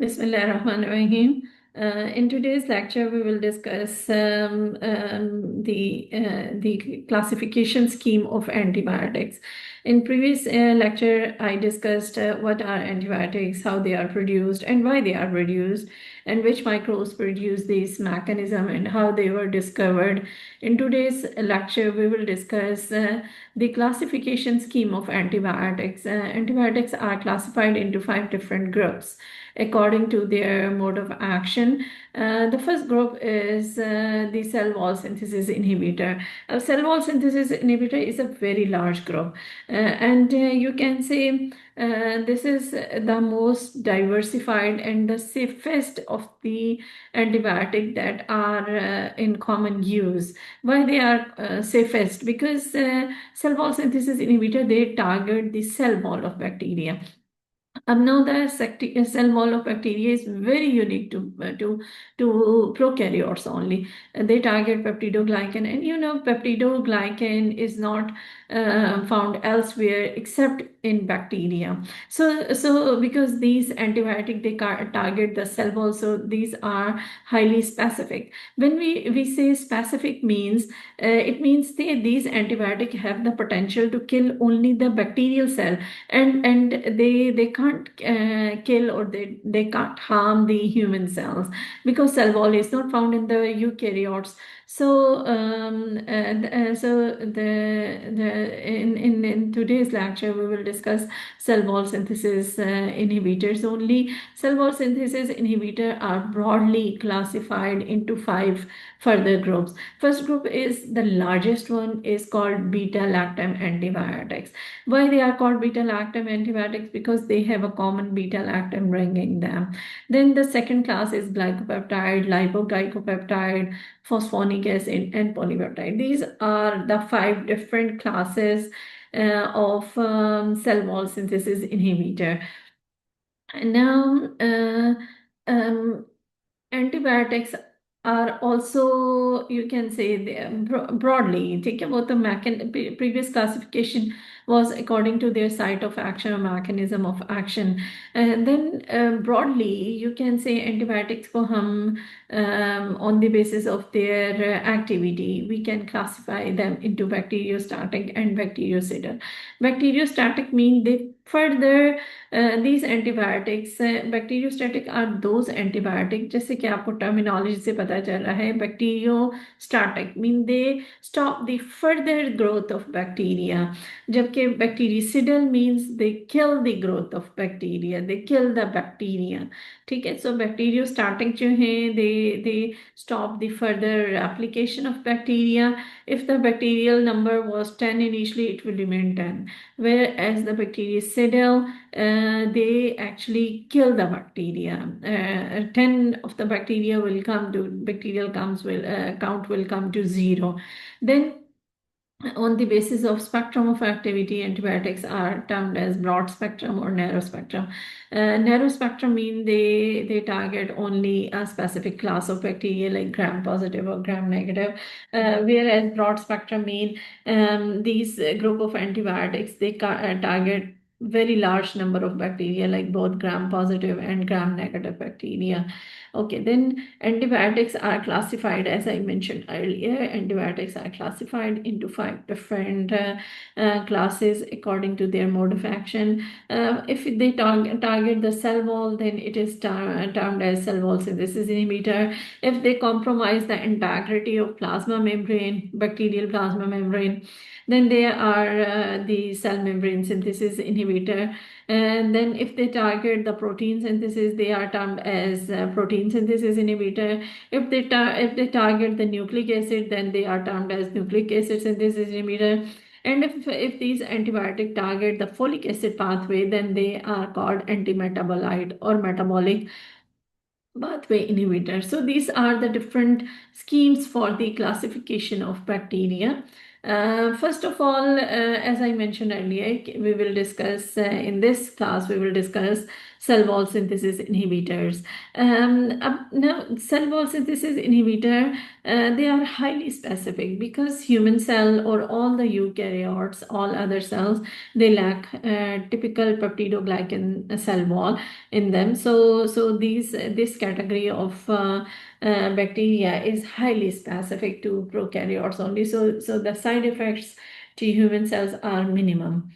Bismillahirrahmanirrahim. In today's lecture, we will discuss the classification scheme of antibiotics. In previous lecture, I discussed what are antibiotics, how they are produced, and why they are produced, and which microbes produce this mechanism and how they were discovered. In today's lecture, we will discuss the classification scheme of antibiotics. Antibiotics are classified into 5 different groups according to their mode of action. The first group is the cell wall synthesis inhibitor. A cell wall synthesis inhibitor is a very large group, and you can say this is the most diversified and the safest of the antibiotic that are in common use. Why they are safest? Because cell wall synthesis inhibitor, they target the cell wall of bacteria. Now the cell wall of bacteria is very unique to prokaryotes only. They target peptidoglycan, and peptidoglycan is not found elsewhere except in bacteria. So because these antibiotic they target the cell wall, so these are highly specific. When we say specific means it means these antibiotic have the potential to kill only the bacterial cell, and they can't kill, or they can't harm the human cells, because cell wall is not found in the eukaryotes. In today's lecture we will discuss cell wall synthesis inhibitors only. Cell wall synthesis inhibitors are broadly classified into 5 further groups. First group is the largest one, is called beta-lactam antibiotics. Why they are called beta-lactam antibiotics? Because they have a common beta-lactam ring in them. Then the second class is glycopeptide, lipoglycopeptide, phosphonic acid, and polypeptide. These are the 5 different classes of cell wall synthesis inhibitor. Now, um, antibiotics are also, you can say, broadly, think about the previous classification was according to their site of action or mechanism of action. And then broadly, you can say antibiotics ko hum on the basis of their activity, we can classify them into bacteriostatic and bactericidal. Bacteriostatic mean they further these antibiotics. Bacteriostatic are those antibiotic, जैसे कि आपको terminology से पता चल रहा है, bacteriostatic mean they stop the further growth of bacteria, जबकि bactericidal means they kill the growth of bacteria, they kill the bacteria. ठीक है, so bacteriostatic जो हैं they stop the further application of bacteria. If the bacterial number was 10 initially, it will remain 10, whereas the bactericidal they actually kill the bacteria. 10 of the bacteria will come to bacterial count will come to 0. Then on the basis of spectrum of activity, antibiotics are termed as broad spectrum or narrow spectrum. Narrow spectrum mean they target only a specific class of bacteria like gram positive or gram negative, whereas broad spectrum mean these group of antibiotics they target very large number of bacteria like both gram positive and gram negative bacteria. Okay, then antibiotics are classified, as I mentioned earlier, antibiotics are classified into 5 different classes according to their mode of action. If they target the cell wall, then it is termed as cell wall synthesis inhibitor. If they compromise the integrity of plasma membrane, bacterial plasma membrane, then they are the cell membrane synthesis inhibitor. And then if they target the protein synthesis, they are termed as protein synthesis inhibitor. If they target the nucleic acid, then they are termed as nucleic acid synthesis inhibitor. And if these antibiotic target the folic acid pathway, then they are called antimetabolite or metabolic pathway inhibitor. So these are the different schemes for the classification of bacteria. First of all, as I mentioned earlier, we will discuss in this class, we will discuss cell wall synthesis inhibitors. Now, cell wall synthesis inhibitor, they are highly specific because human cell or all the eukaryotes, all other cells, they lack typical peptidoglycan cell wall in them. So this category of bacteria is highly specific to prokaryotes only. So the side effects to human cells are minimum.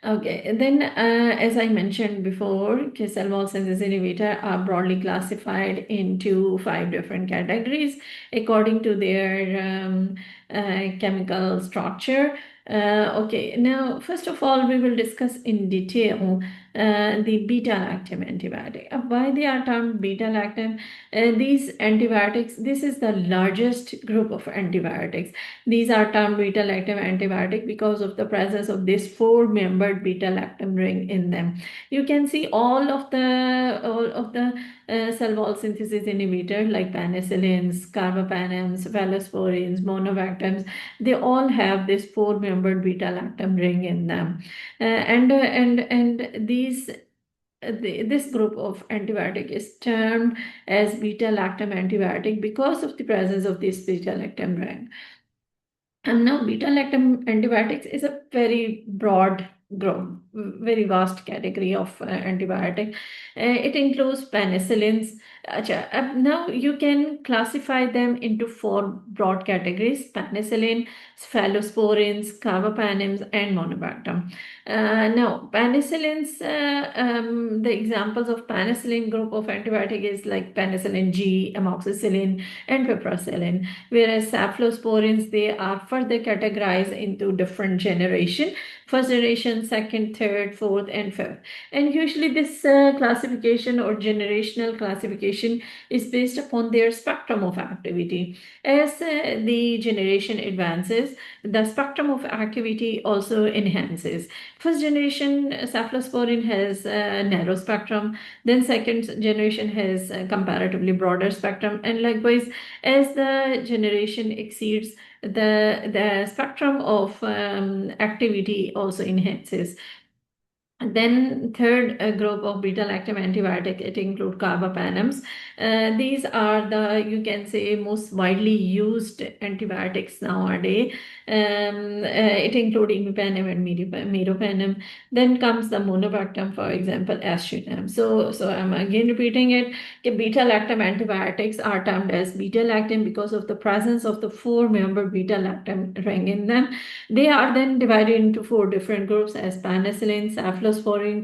Okay, and then as I mentioned before, cell wall synthesis inhibitor are broadly classified into five different categories according to their chemical structure. Okay, now first of all, we will discuss in detail the beta-lactam antibiotic. Why they are termed beta-lactam? These antibiotics, this is the largest group of antibiotics. These are termed beta-lactam antibiotic because of the presence of this four-membered beta-lactam ring in them. You can see all of the cell wall synthesis inhibitor like penicillins, carbapenems, cephalosporins, monobactams. They all have this four-membered beta-lactam ring in them, and this group of antibiotic is termed as beta-lactam antibiotic because of the presence of this beta-lactam ring. And now beta-lactam antibiotics is a very broad group, very vast category of antibiotic. It includes penicillins. Now you can classify them into four broad categories: penicillin, cephalosporins, carbapenems, and monobactam. Now penicillins, the examples of penicillin group of antibiotic is like penicillin G, amoxicillin, and piperacillin. Whereas cephalosporins, they are further categorized into different generation: first generation, second, third, fourth, and fifth. And usually this classification or generational classification is based upon their spectrum of activity. As the generation advances, the spectrum of activity also enhances. First generation cephalosporin has a narrow spectrum, then second generation has a comparatively broader spectrum, and likewise as the generation exceeds, the spectrum of activity also enhances. Then third group of beta-lactam antibiotic, it include carbapenems. These are the, you can say, most widely used antibiotics nowadays. It include imipenem and meropenem. Then comes the monobactam, for example, aztreonam. So I'm again repeating it. Beta-lactam antibiotics are termed as beta-lactam because of the presence of the four-member beta-lactam ring in them. They are then divided into four different groups as penicillin, cephalosporin,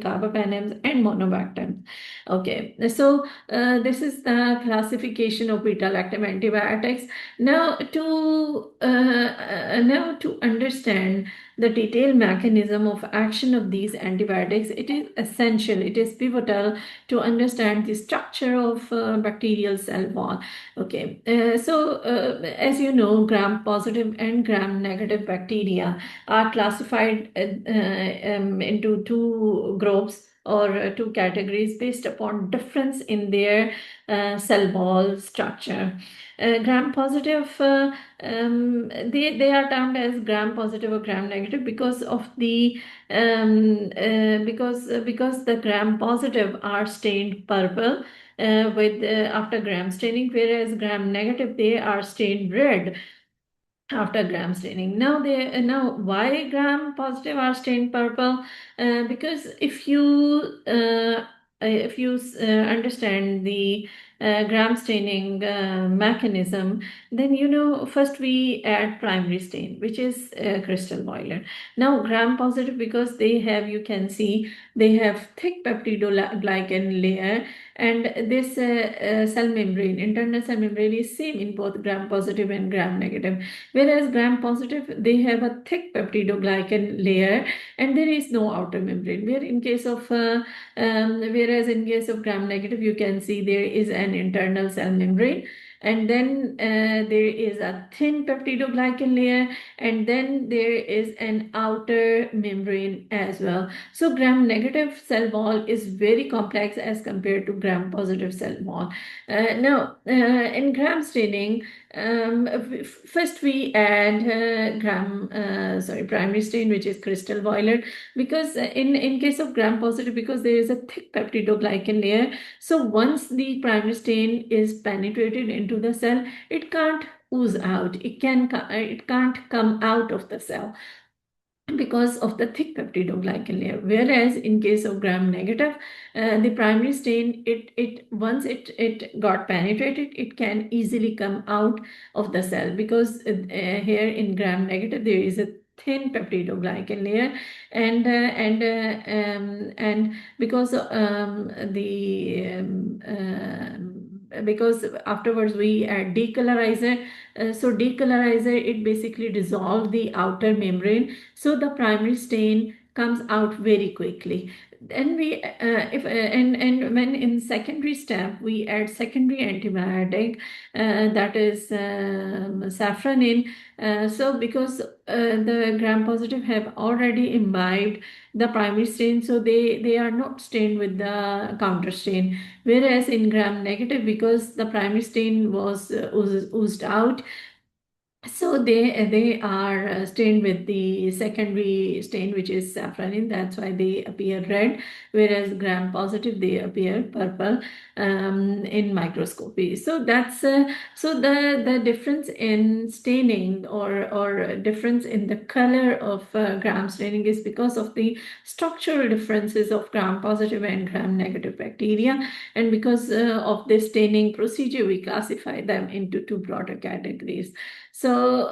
carbapenems, and monobactam. Okay, so this is the classification of beta-lactam antibiotics. Now to understand the detailed mechanism of action of these antibiotics, it is essential, it is pivotal to understand the structure of bacterial cell wall. Okay, as you know, gram-positive and gram-negative bacteria are classified into two groups or two categories based upon difference in their cell wall structure. Gram positive, they are termed as gram positive or gram negative because of the because the gram positive are stained purple with after gram staining, whereas gram negative, they are stained red after gram staining. Now why gram positive are stained purple? Because if you understand the gram staining mechanism, then you know first we add primary stain, which is crystal violet. Now gram positive, because they have, you can see, they have thick peptidoglycan layer, and this cell membrane, internal cell membrane, is same in both gram positive and gram negative. Whereas gram positive, they have a thick peptidoglycan layer and there is no outer membrane. Whereas in case of gram negative, you can see there is an internal cell membrane, and then there is a thin peptidoglycan layer, and then there is an outer membrane as well. So gram negative cell wall is very complex as compared to gram positive cell wall. Now in gram staining, First we add primary stain, which is crystal violet, because in case of gram positive, because there is a thick peptidoglycan layer, so once the primary stain is penetrated into the cell, it can't ooze out. It can't come out of the cell because of the thick peptidoglycan layer. Whereas in case of gram negative, the primary stain, it once it got penetrated, it can easily come out of the cell, because here in gram negative there is a thin peptidoglycan layer, and because because afterwards we add decolorizer. So decolorizer, it basically dissolves the outer membrane, so the primary stain comes out very quickly. Then we if and when in secondary step we add secondary antibiotic, that is safranin. So because the gram positive have already imbibed the primary stain, so they are not stained with the counter stain. Whereas in gram negative, because the primary stain was oozed out, so they are stained with the secondary stain, which is safranin. That's why they appear red. Whereas gram positive, they appear purple in microscopy. So that's so the difference in staining, or difference in the color of gram staining, is because of the structural differences of gram positive and gram negative bacteria, and because of this staining procedure, we classify them into two broader categories. So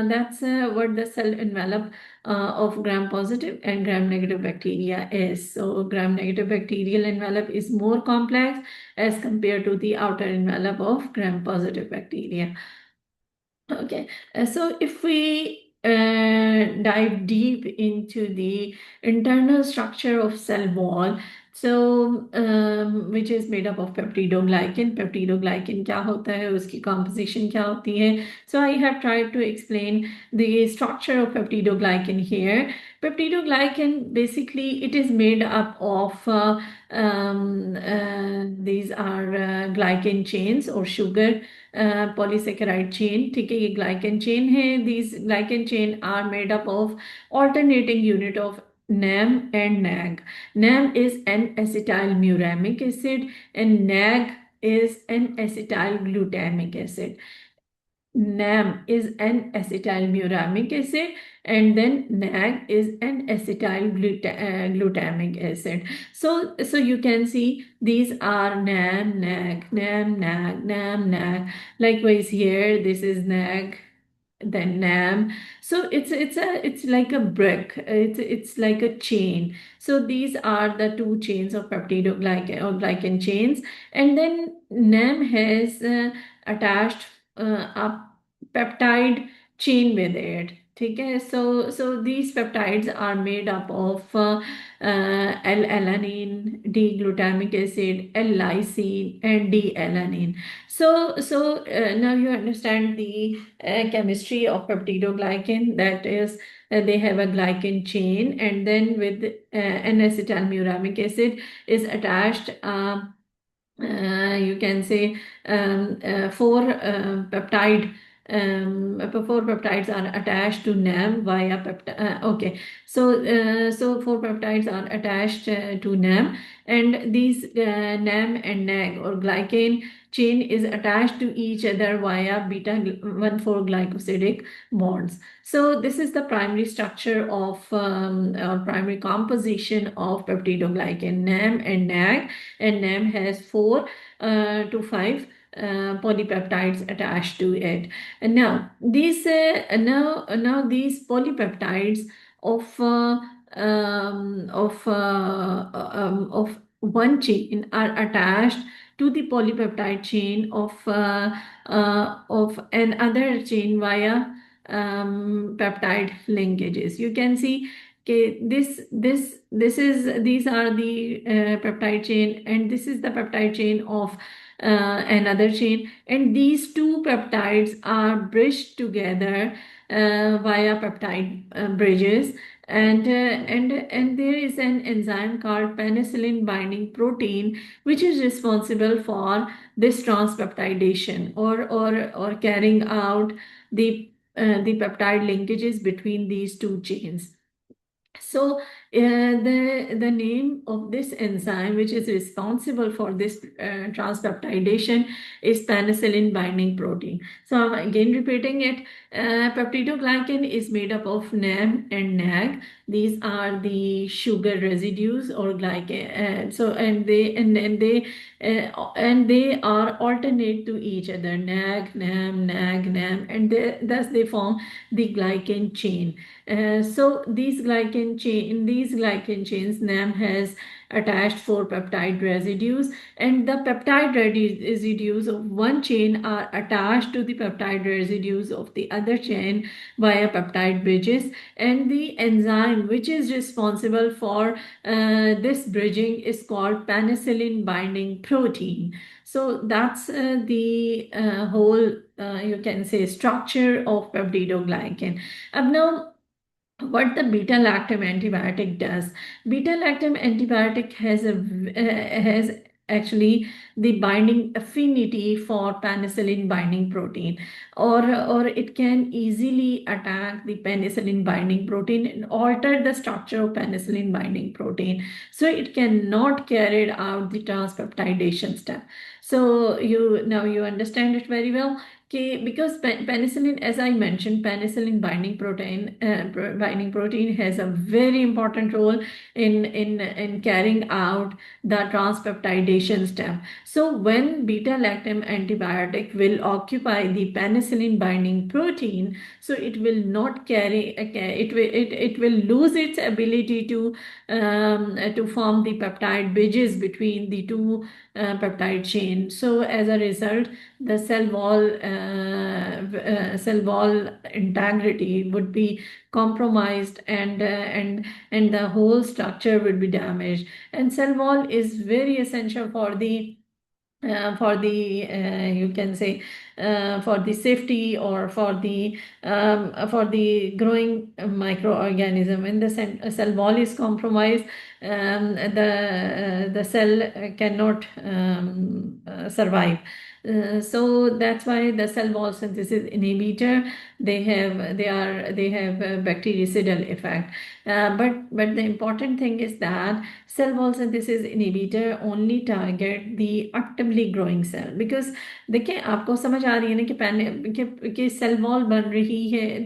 that's what the cell envelope of gram positive and gram negative bacteria is. So gram negative bacterial envelope is more complex as compared to the outer envelope of gram positive bacteria. Okay, so if we dive deep into the internal structure of cell wall, so which is made up of peptidoglycan. Peptidoglycan क्या होता है, उसकी composition क्या होती है? So I have tried to explain the structure of peptidoglycan here. Peptidoglycan, basically it is made up of these are glycan chains or sugar polysaccharide chain. ठीक है, ये glycan chain है. These glycan chain are made up of alternating unit of NAM and NAG. NAM is N-acetylmuramic acid and NAG is N-acetylglutamic acid. NAM is N-acetylmuramic acid, and then NAG is N-acetylglutamic acid. So you can see these are NAM, NAG, NAM, NAG, NAM, NAG. Likewise here, this is NAG, then NAM. So it's like a brick. It's like a chain. So these are the two chains of peptidoglycan or glycan chains, and then NAM has attached a peptide chain with it. ठीक है, so these peptides are made up of L-alanine, D-glutamic acid, L-lysine, and D-alanine. So now you understand the chemistry of peptidoglycan. That is, they have a glycan chain, and then with N-acetylmuramic acid is attached. You can say four peptide four peptides are attached to NAM via peptide. Okay, so four peptides are attached to NAM, and these NAM and NAG or glycan chain is attached to each other via beta 1,4 glycosidic bonds. So this is the primary structure of primary composition of peptidoglycan, NAM and NAG, and NAM has 4 to 5 polypeptides attached to it. And now these these polypeptides of one chain are attached to the polypeptide chain of another chain via peptide linkages. You can see, okay, this is these are the peptide chain, and this is the peptide chain of another chain, and these two peptides are bridged together via peptide bridges, And there is an enzyme called penicillin binding protein, which is responsible for this transpeptidation, or carrying out the peptide linkages between these two chains. So the name of this enzyme, which is responsible for this transpeptidation, is penicillin binding protein. So I'm again repeating it. Peptidoglycan is made up of NAM and NAG. These are the sugar residues or glycan. And they are alternate to each other. NAG, NAM, NAG, NAM, and thus they form the glycan chain. So in these glycan chains, NAM has attached four peptide residues, and the peptide residues of one chain are attached to the peptide residues of the other chain via peptide bridges. And the enzyme which is responsible for this bridging is called penicillin binding protein. So that's the whole, you can say, structure of peptidoglycan. Now, what the beta lactam antibiotic does. Beta lactam antibiotic has actually the binding affinity for penicillin binding protein, or it can easily attack the penicillin binding protein and alter the structure of penicillin binding protein, so it cannot carry out the transpeptidation step. So you understand it very well. Okay, because penicillin, as I mentioned, penicillin binding protein has a very important role in carrying out the transpeptidation step. So when beta lactam antibiotic will occupy the penicillin binding protein, so it will not carry it will lose its ability to form the peptide bridges between the two peptide chain. So as a result, the cell wall integrity would be compromised, and the whole structure would be damaged. And cell wall is very essential for the you can say for the safety, or for the growing microorganism. When the cell wall is compromised, the cell cannot survive. So that's why the cell wall synthesis inhibitor, they have a bactericidal effect. But the important thing is that cell wall synthesis inhibitor only target the actively growing cell. Because देखिए, आपको समझ आ रही है ना कि पहले कि cell wall बन रही है.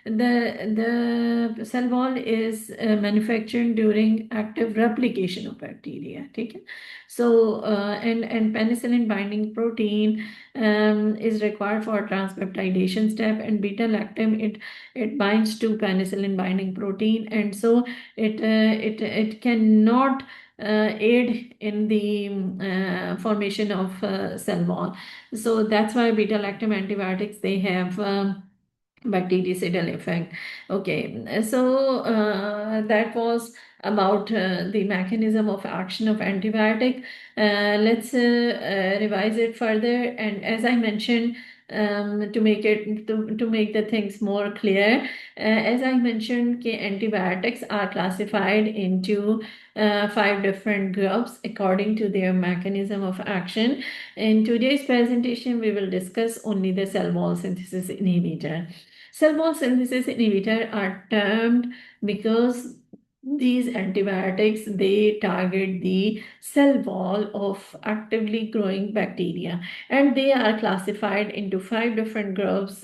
The cell wall is manufactured during active replication of bacteria. ठीक है. So and penicillin binding protein is required for transpeptidation step, and beta lactam, it binds to penicillin binding protein, and so it cannot aid in the formation of cell wall. So that's why beta lactam antibiotics, they have bactericidal effect. Okay, so that was about the mechanism of action of antibiotic. Let's revise it further. And as I mentioned, to make the things more clear, as I mentioned, antibiotics are classified into five different groups according to their mechanism of action. In today's presentation, we will discuss only the cell wall synthesis inhibitor. Cell wall synthesis inhibitor are termed because these antibiotics, they target the cell wall of actively growing bacteria, and they are classified into five different groups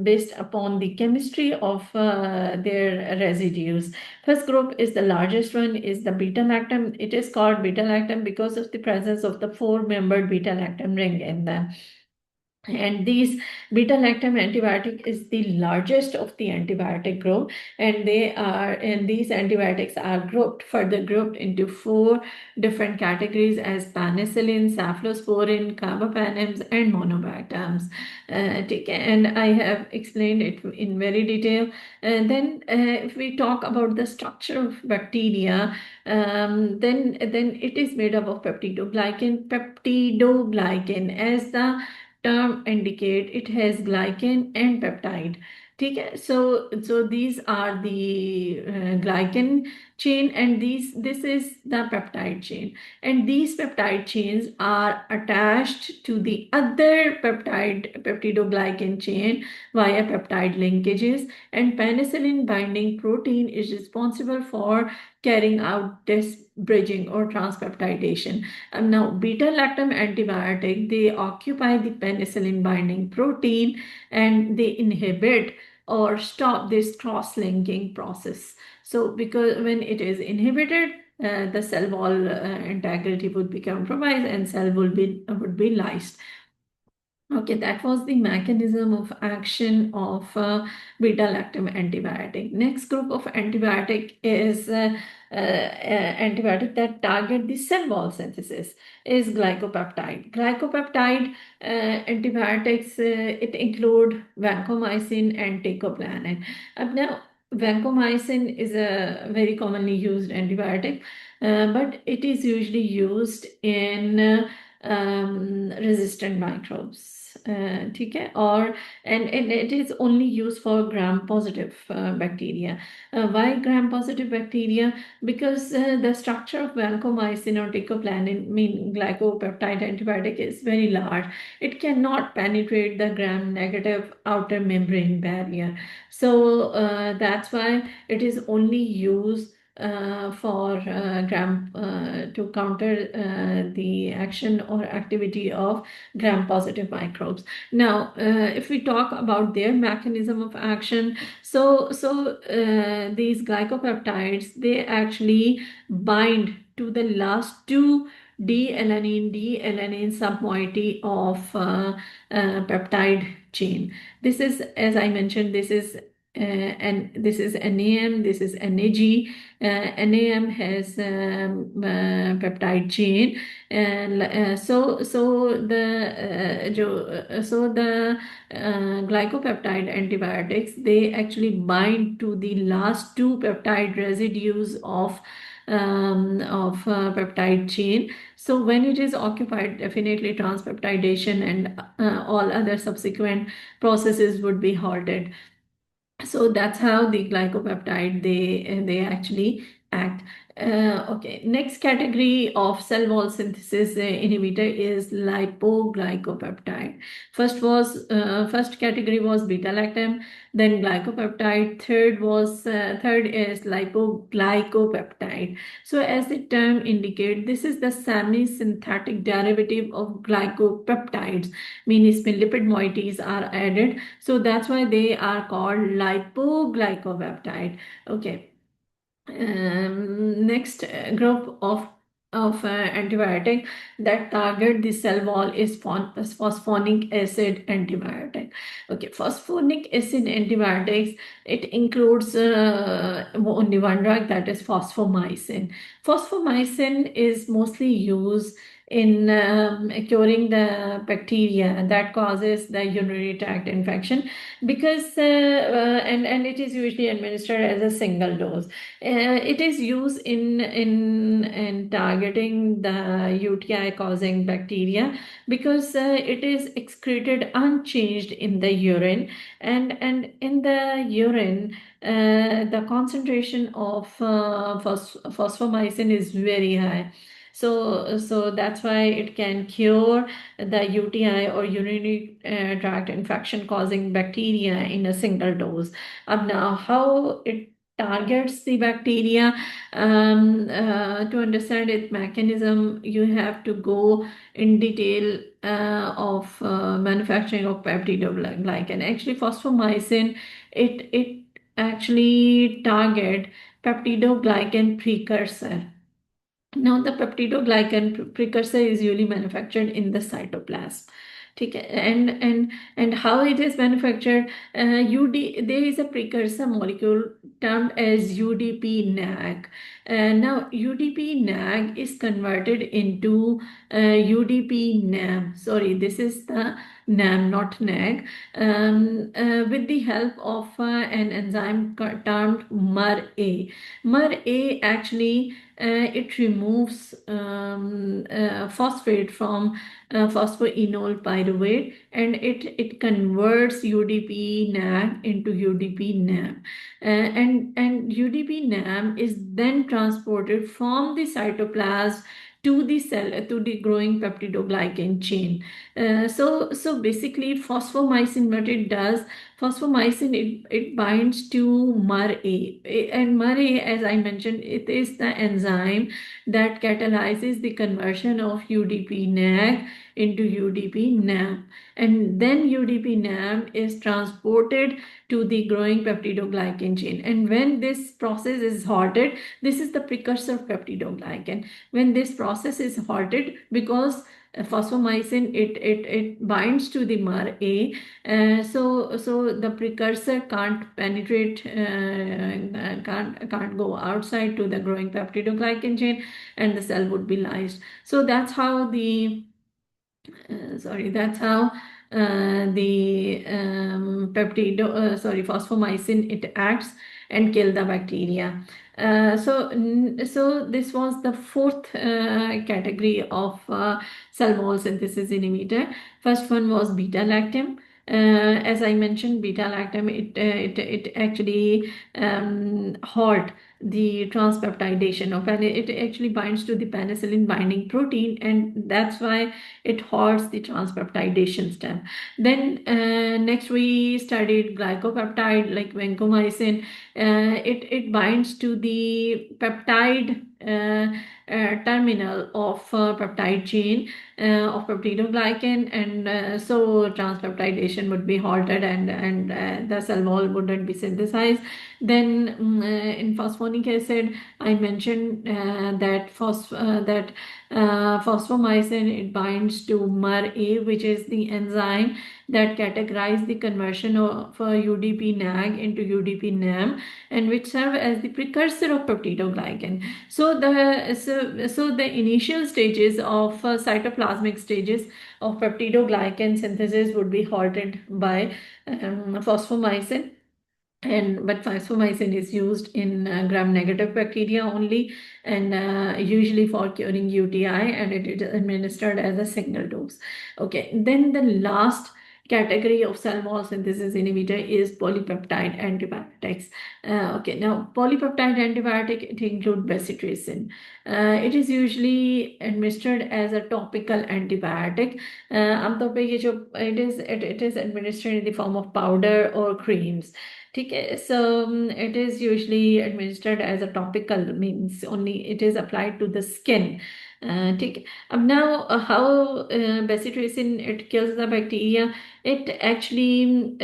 based upon the chemistry of their residues. First group is the largest one, is the beta lactam. It is called beta lactam because of the presence of the four-membered beta lactam ring in them. And these beta lactam antibiotic is the largest of the antibiotic group, and these antibiotics are further grouped into four different categories as penicillin, cephalosporin, carbapenems, and monobactams. And I have explained it in very detail. And then if we talk about the structure of bacteria, then it is made up of peptidoglycan. Peptidoglycan, as the term indicate, it has glycan and peptide. ठीक है. So these are the glycan chain, and these this is the peptide chain, and these peptide chains are attached to the other peptidoglycan chain via peptide linkages, and penicillin binding protein is responsible for carrying out this bridging or transpeptidation. Now beta lactam antibiotic, they occupy the penicillin binding protein, and they inhibit or stop this cross-linking process. So because when it is inhibited, the cell wall integrity would be compromised and cell would be lysed. Okay, that was the mechanism of action of beta-lactam antibiotic. Next group of antibiotic is antibiotic that target the cell wall synthesis is glycopeptide. Glycopeptide antibiotics, it include vancomycin and teicoplanin. Now, vancomycin is a very commonly used antibiotic, but it is usually used in resistant microbes. ठीक है. और and it is only used for gram positive bacteria. Why gram positive bacteria? Because the structure of vancomycin or teicoplanin, mean glycopeptide antibiotic, is very large. It cannot penetrate the gram negative outer membrane barrier. So that's why it is only used for gram to counter the action or activity of gram positive microbes. Now, if we talk about their mechanism of action, so these glycopeptides, they actually bind to the last two D-alanine submoiety of peptide chain. This is, as I mentioned, this is and this is NAM, this is NAG. NAM has peptide chain, and glycopeptide antibiotics, they actually bind to the last two peptide residues of peptide chain. So when it is occupied, definitely transpeptidation and all other subsequent processes would be halted. So that's how the glycopeptide, they actually act. Okay, next category of cell wall synthesis inhibitor is lipoglycopeptide. First category was beta lactam, then glycopeptide. Third is lipoglycopeptide. So as the term indicates, this is the semi-synthetic derivative of glycopeptides, meaning lipid moieties are added, so that's why they are called lipoglycopeptide. Okay. Next group of antibiotic that target the cell wall is phosphonic acid antibiotic. Okay, phosphonic acid antibiotics, it includes only one drug, that is phosphomycin. Phosphomycin is mostly used in curing the bacteria that causes the urinary tract infection, because and it is usually administered as a single dose. It is used in targeting the UTI causing bacteria, because it is excreted unchanged in the urine, and in the urine the concentration of phosphomycin is very high. So that's why it can cure the UTI or urinary tract infection causing bacteria in a single dose. Now, how it targets the bacteria, to understand its mechanism, you have to go in detail of manufacturing of peptidoglycan. Actually, phosphomycin, it actually target peptidoglycan precursor. Now, the peptidoglycan precursor is usually manufactured in the cytoplasm. ठीक है. And how it is manufactured, there is a precursor molecule termed as UDP-NAG. Now UDP-NAG is converted into UDP-NAM. Sorry, this is the NAM, not NAG, with the help of an enzyme termed MER-A. MER-A actually it removes phosphate from phosphoenol pyruvate, and it converts UDP NAG into UDP NAM. And UDP NAM is then transported from the cytoplasm to the cell, to the growing peptidoglycan chain. So basically phosphomycin, what it does, phosphomycin, it binds to MER-A, and MER-A, as I mentioned, it is the enzyme that catalyzes the conversion of UDP NAG into UDP NAM, and then UDP NAM is transported to the growing peptidoglycan chain. And when this process is halted, this is the precursor of peptidoglycan. When this process is halted, because phosphomycin, it binds to the MER-A, so the precursor can't penetrate, can't go outside to the growing peptidoglycan chain, and the cell would be lysed. So that's how that's how the phosphomycin, it acts and kill the bacteria. So this was the fourth category of cell wall synthesis inhibitor. First one was beta lactam. As I mentioned, beta lactam, it actually halt the transpeptidation of, and it actually binds to the penicillin binding protein, and that's why it halts the transpeptidation step. Then next we studied glycopeptide like vancomycin. It binds to the peptide terminal of peptide chain of peptidoglycan, and so transpeptidation would be halted, and the cell wall wouldn't be synthesized. Then in phosphonic acid, I mentioned that phosphomycin, it binds to MER-A, which is the enzyme that categorizes the conversion of UDP NAG into UDP NAM, and which serve as the precursor of peptidoglycan. So the initial stages of cytoplasmic stages of peptidoglycan synthesis would be halted by phosphomycin, and but phosphomycin is used in gram-negative bacteria only, and usually for curing UTI, and it is administered as a single dose. Okay, then the last category of cell wall synthesis inhibitor is polypeptide antibiotics. Okay, now polypeptide antibiotic, it includes bacitracin. It is usually administered as a topical antibiotic. आमतौर पे ये जो it is administered in the form of powder or creams. ठीक है, so it is usually administered as a topical, means only it is applied to the skin. ठीक है, अब now how bacitracin, it kills the bacteria. It actually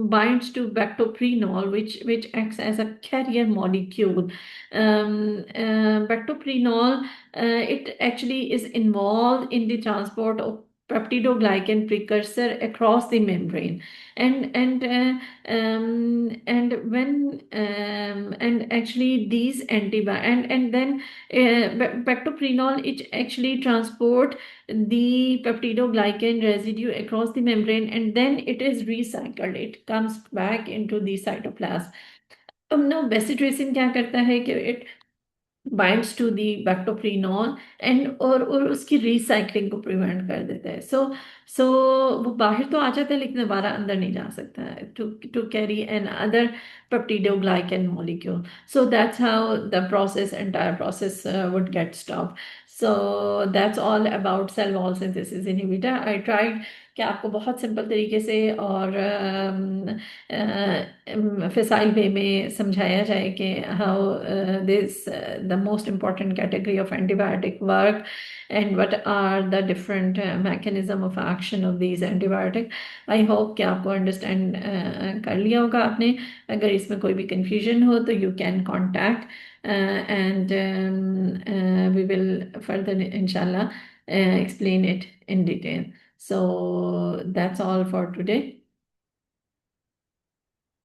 binds to bactoprenol, which acts as a carrier molecule. Bactoprenol, it actually is involved in the transport of peptidoglycan precursor across the membrane, and when and actually these and then bactoprenol, it actually transport the peptidoglycan residue across the membrane, and then it is recycled, it comes back into the cytoplasm. अब now bacitracin क्या करता है कि it binds to the bactoprenol and और उसकी recycling को prevent कर देता है. सो वो बाहर तो आ जाता है, लेकिन दोबारा अंदर नहीं जा सकता है to carry an other peptidoglycan molecule. So that's how the entire process would get stopped. So that's all about cell wall synthesis inhibitor. I tried कि आपको बहुत सिंपल तरीके से और फिसाइल वे में समझाया जाए कि how this the most important category of antibiotic work and what are the different mechanism of action of these antibiotic. I hope कि आपको अंडरस्टैंड कर लिया होगा आपने. अगर इसमें कोई भी कंफ्यूजन हो तो you can contact and we will further inshallah explain it in detail. So that's all for today.